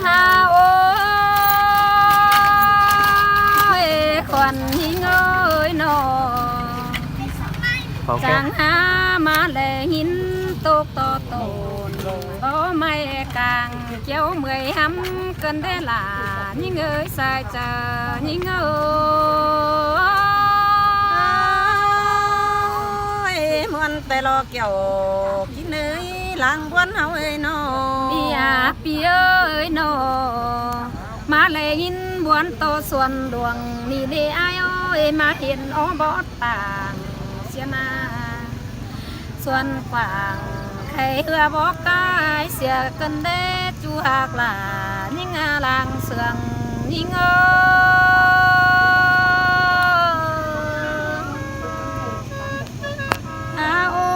ฮาโอ้ยควันหิงเอ้ยนอจางหามาแลหินตกต่อโตนก็ไม่กลางเกี่ยวเมื่อยห้ำกันได้หลายิ่งเอ้ยสายเจอยิ่งเอ้ยมวนแต่รอเกี่ยวกินเอ้ยหลังบวนเฮาเอ้ยนอปีอาปีเอ้ยนอมาแลหินบวนโตส่วนดวงนี่เด้อายเอ้ยมาเห็นอ้อบอต่างเสียนาส่วนกว้างใครเหือบอกกายเสียกันเด้จูหากหลายิ่งอาลางเสืองยิ่งอาโอ้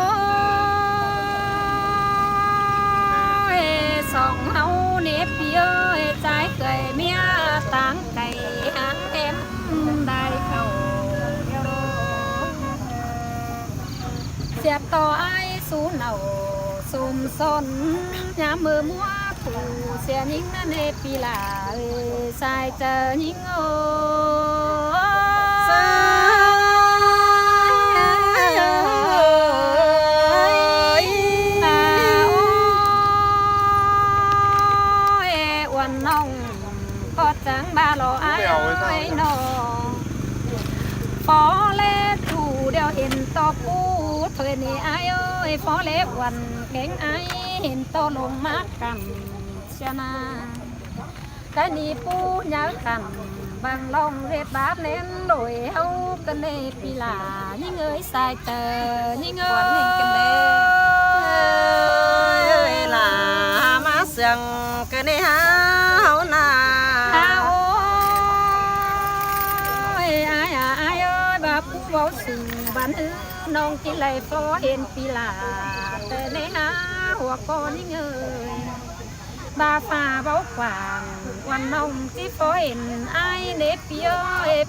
ยสองเฮาเนบเปียใจเคยเมียต่างไก่หางเต็มได้เข้าเสียบต่อไอ้สูเนาซุ่มซนยามมือมัวผู้เสียยิ่งนั่นเอปีลาสายเจอยิ่งสายวันน้องก็จังบาโลไอ้น้องฟอเล่ถูเดียวเห็นต่อผู้เธอนี่ไอ้ฟอเล็บวันเก่งไอเห็นโตลงมากกันชนะกันนี่ปูยาวกันบางลองเรียบบาปเน้นโดยเฮากันในปีลายิ่งเอ้ยสายเจอยิ่งเอ้ยกันเด้ล่ะมาเสียงกันในเฮานาโอ้ยอายเอ้ยบาปูเว้าสิ่งบันน้องกินไหลฟอเห็นปีลาแต่ในหาหัวก้อนยิ่งเอ้ยบาฟ้าเบากว่างวันน้องที่ฟอเห็นไอ้เนปเปีย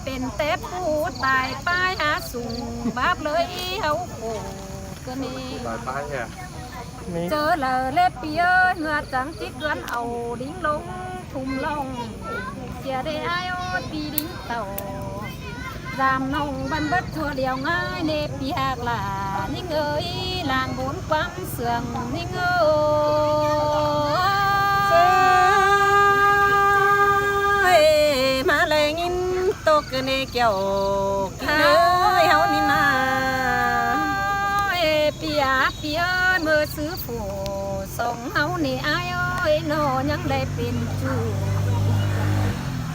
เป็นแต่ผู้ตายป้ายหาสูงบาปเลยเฮาโอ้ก็นี่เจอเลยเล็บเปียเงือจังจิตวันเอาดิ้งลงทุ่มลงเสียได้ไอ้โอ้ปีดิ้งเต่ารามนองบันเบิดทั่วเดียวง่ายเนปีหากหลานิ่งเอ้ยลางบนความเสื่องนิ่งเอ้ยมาแลงินตกกันในเกี่ยวกินเอ้ยเฮานี่นาปีอาปีเอ้ยเมื่อซื้อผู้ส่งเฮานี่อายเอ้ยนอยังได้เป็นจู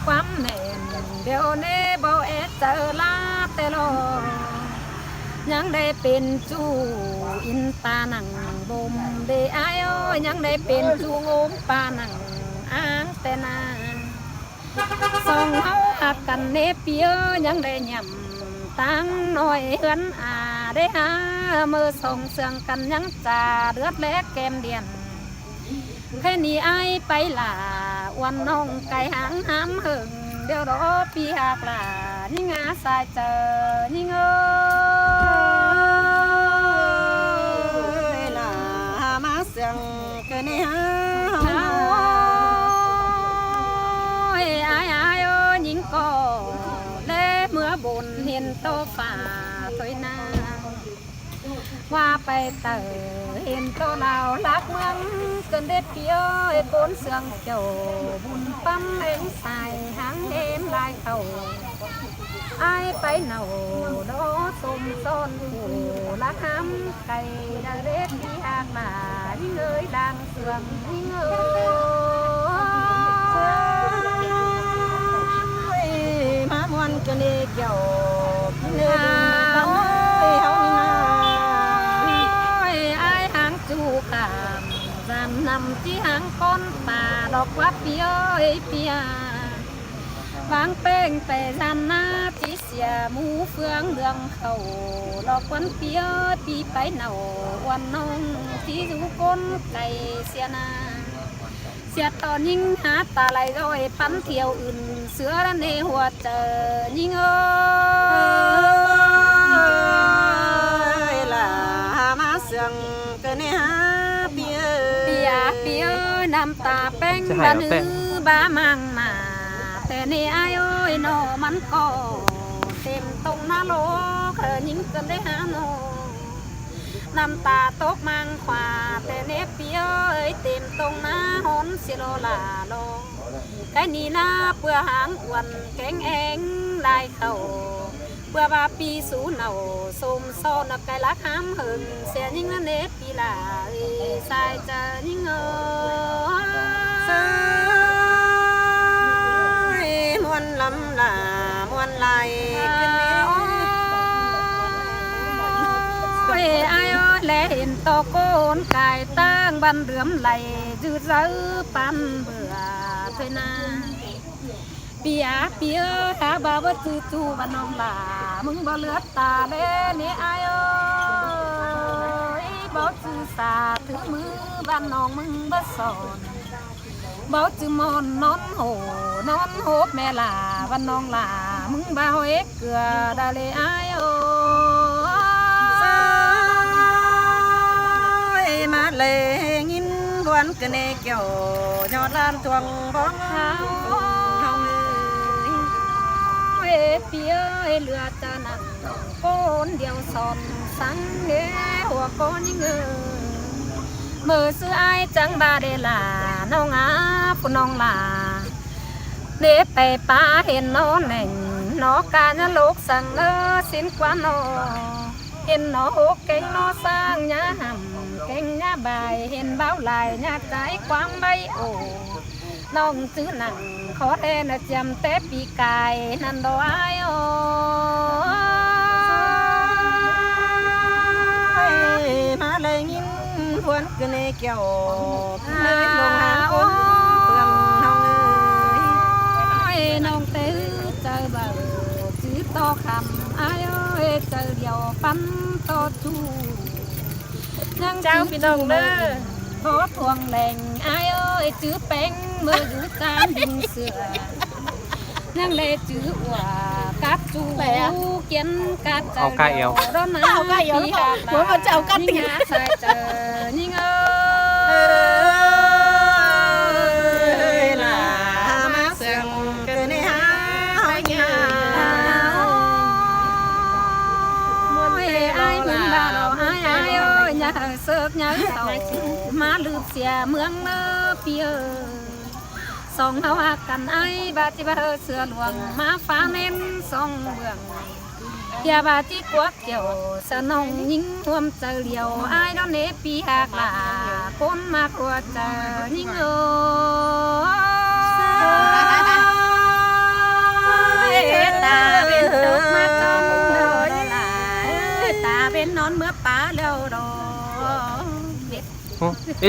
ความแน่นเดี๋ยวนี้บ่เอเจอลาแต่รอยังได้เป็นจูอินตาหนังบ่มเดอายเอ้ยยังได้เป็นจูงมปาหนังอ้างแต่นาส่งเฮาหักกันเนเปียยังได้ย่ำตั้งน้อยเฮือนได้หามือส่งเสื่องกันยังจ่าเลือดแลกแก้มเดียนแค่นี้ไอไปล่าวันน้องไก่หางห้ำหึงเดี๋ยวรอปีหากล่ายิ่งอาสายเจอยิ่งล่ะมาเสียงกันในเฮายิงก็เล่เมื่อบนเห็นโตฝ่าถอยนาว่าไปเตอเห็นโตเราลักเมืองเกินเด็ดเปียวโกนเสืองเจ้าบุญปั๊มเอ็งใส่หางเห็นลายเขาไอไปเหนาโดสมซ้อนผู้ลักห้ำไก่ดังเด็ดที่หากมายิ่งเอ้ยดังเสืองยิ่งเอ้ยมามวนกันในเกี่ยวกินเอ้ยเฮานี่นาจูกามจำนำที่หางก้นป่าดอกว่าเปียเปียบางเป้งแต่จันนาที่เสียหมูเฟืองเดืองเขาดอกวันเปียปีไปเหนาวันน้องที่จูก้นไก่เสียนาเสียตอนยิ่งหาตาไหลร้อยปั้นเที่ยวอื่นเสือในหัวเจอยิ่งล่ะมาเสียงกันในเฮาเปีย ปีย น้ำตาแป้งบานือบามังมาแต่นี่อายเอ้ยนอมันก็เต็มตรงหน้าโลเคยยิงกันได้หาโนน้ำตาตกมังขวาแต่เนปเอ้ยเต็มตรงหน้าหอนสิโลลาโลไก่นี่นาเปื่อหางอ้วนแกงเองลายเข่าเปื่อบาปีสูเนาสมโซนไก่ลักห้ามหึงเสียยิ่งนั่นเนปีลาสายจะยิ่งเอมวนลำลามวนไหลขึ้นเนื้อโอ้ยอายแลเห็นตอโกนกายตั้งบันเรื่อมไหลจืดซื้อปันเบื่อเถอะนาเปียหาบ่าวจื้อจูบ้านน้องลามึงบ่เลือดตาเด้นี่อายบ่จื้อสาถือมือบ้านน้องมึงบ่สอนบ่จื้อมอนนอนโหแม่ลาบ้านน้องลามึงบ่าวเอกเกลือดาเลยอายมาเลยงินบวนกันเนเกี่ยวยอดลานทวงบ้องเฮาเปียเรือจะนักโกนเดียวสอนสังเกหัวโกนยิ่งมือซื้อไอ้จังบาเดลาน้องอาผู้น้องลาเด็ไปป้าเห็นน้องแหน่งน้องการยโลกสั่งสินกว่าน้อเห็นน้องโหเก่งน้องสร้างยาหำเก่งยาใบเห็นเบ้าลายยาใจความใบโอน้องซื้อหนังขอแทนจำแต่ปีกายนั่นดอยมาเลยงินพวนกันเนเกี่ยวเลยลงหาคนเพื่อนน้องน้องตื้อเจอเบาจื้อต่อคำอายเจอเดียวปั้นต่อจูยังเจ้าพี่น้องเด้อขอทวงแหล่งอายจื้อแป้งมืออยู่จานดินเสือนั่งเลยจื้อว่ากัดจูเกียนกัดเจอเดียวร้อนหนาวพี่หาดหัวเจ้ากัดติดใส่เจอยิ่งล่ะมาเสียงกันเนหาหอยเงาเสิร์ฟยังเต่ามาลืบเสียเมืองเมื่อปีสองเฮาหักกันไอ้บาจิบาเสือหลวงมาฟ้าเน้นสองเมืองยาบาจิกวักเกี่ยวสนองยิงรวมเจอเดียวไอ้ดอนเนปีหักลาคนมากรัวเจอยิงตาเป็นตกมาจนเลยตาเป็นนอนเมื่อป้าเลี้ยวดอ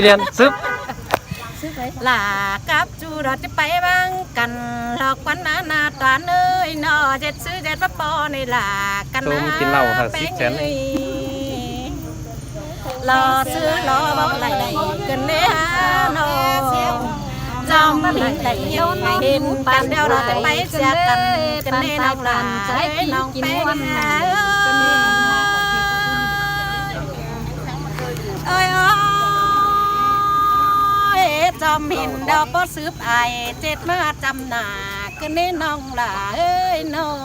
เรียนซึบลากับจูเราจะไปบ้างกันหลอกวันนาตาเนยนอเจ็ดซื้อเจ็ดปอในลากันนะกินเหล้าค่ะซิกแขนรอซื้อรอบอกไหลกันเนื้อโนจอมไหลโยนเห็นปันเดียวเราจะไปเสียกันกันเนื้อหลานใจน้องเป็นเอ้ยจอมหินดาวปอซื้อไอเจ็ดมาจำหนากันเนื้อน้องหล่าเอ้ยน้อง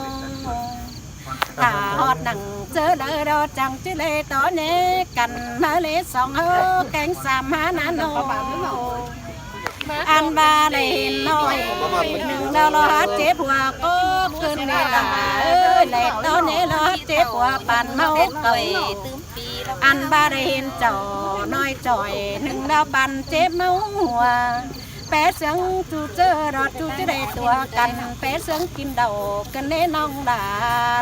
ถ้าฮอดหนังเจอเลยเราจังจิเลต่อเนกันมาเลยสองเฮอแกงสามหานาโนอันบาเลยน้อยหนึ่งเราลอดเจ็บหัวก็ขึ้นเนล่ะเอ้ยแหลกต่อเนลอดเจ็บหัวปั่นเมาเกยอันบาเลยจ่อน้อยจ่อยหนึ่งเราปั่นเจ็บเมาหัวแปะเสียงจูเจอรอจูจะได้ตัวกันแปะเสียงกินเดากันเน้น้องด่า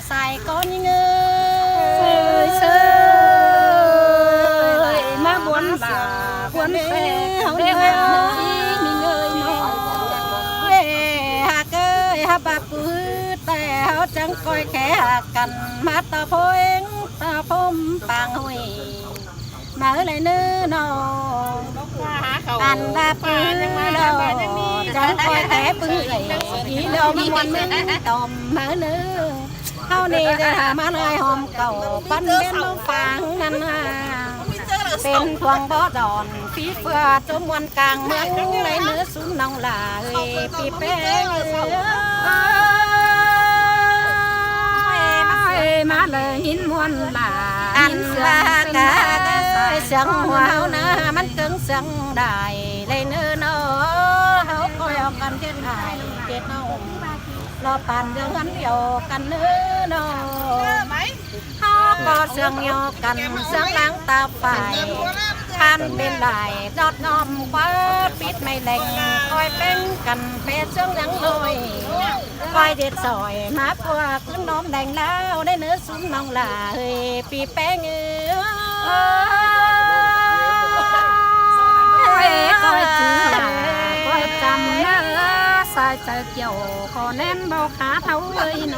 ใส่ก้อนเงยเซยมาบวนบ่าบวนเซ่เด้อมีเงยน้องเว้หากเอ้ยหาบาปื้อแต่เขาจังคอยแค่กันมาตาพงตาพมปางหุยมาเลยเนื้อน้องอันดาปืนเราจังคอยแท้ปืนอีเรามีวันมึงตอมมาเนื้อเขานี่จะหามาลายหอมเก่าปั้นเล่นลูกฟางนั่นน่ะ เป็นพวงบ่ดอนฝีเฟือจมวันกลางเมืองในเนื้อซุ้มน้องลาเอ้ยปีแป้งมาเลยหินมวนลา อันว่ากะเสียงหัวเฮานะมันเกิงเสียงได้เลยเนื้อเนาะเฮาคอยเอากันเจ็ดหายเจ็ดเนาะรอปั่นเรื่องอันเดียวกันเนื้อเนาะเฮาก็เสียงโยกันเสียงล้างตาฝ่ายคันเป็นลายดอดน้อมคว้าปิดไม่แรงคอยเป็นกันเป็ดเสียงยังลอยคอยเด็ดซอยมาพวกขึ้นน้อมแดงแล้วได้เนื้อซุ้มน้องลาเฮ้ยปีแป้งก้อยจื้อก้อยจำเนื้อสายใจเกี่ยวขอแน่นเบาขาเท้าเลยโน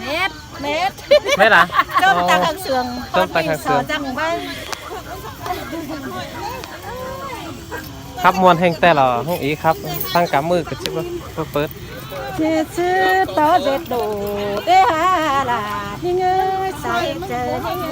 เม็ด ไม่ล่ะ ต้มตาข้างเสือง ต้มตาข้างเสือง จังบ้าง ครับมวนแห่งแต่ละห้องอีครับตั้งกำมือกับชิบว่าเปิด ชื่อต่อเด็ดโดเด้ฮาล่ะยิ่งเอ้ยใส่เจอยิ่ง